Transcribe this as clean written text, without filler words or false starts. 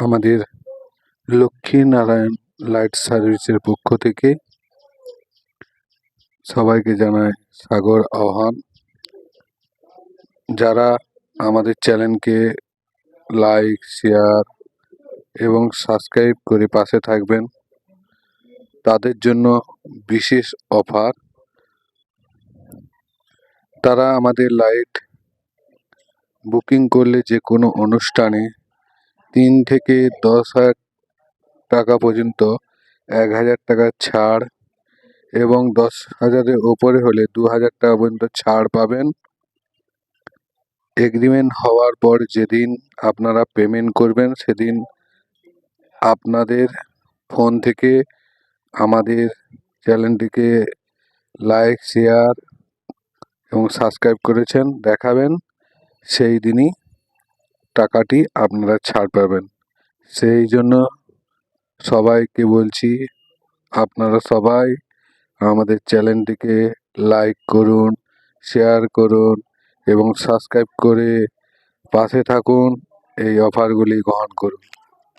আমাদের লক্ষ্মীনারায়ণ লাইট সার্ভিসের পক্ষ থেকে সবাইকে জানাই সাগর আহ্বান। যারা আমাদের চ্যানেলকে লাইক, শেয়ার এবং সাবস্ক্রাইব করে পাশে থাকবেন, তাদের জন্য বিশেষ অফার। তারা আমাদের লাইট বুকিং করলে যে কোনো অনুষ্ঠানে 3 থেকে 10,000 টাকা পর্যন্ত 1,000 টাকা ছাড় এবং 10,000-এর ওপরে হলে 2,000 টাকা পর্যন্ত ছাড় পাবেন। এগ্রিমেন্ট হওয়ার পর যেদিন আপনারা পেমেন্ট করবেন সেদিন আপনাদের ফোন থেকে আমাদের চ্যানেলটিকে লাইক, শেয়ার এবং সাবস্ক্রাইব করেছেন দেখাবেন, সেই দিনই টাকাটি আপনারা ছাড় পাবেন। সেই জন্য সবাইকে বলছি, আপনারা সবাই আমাদের চ্যানেলটিকে লাইক করুন, শেয়ার করুন এবং সাবস্ক্রাইব করে পাশে থাকুন, এই অফারগুলি গ্রহণ করুন।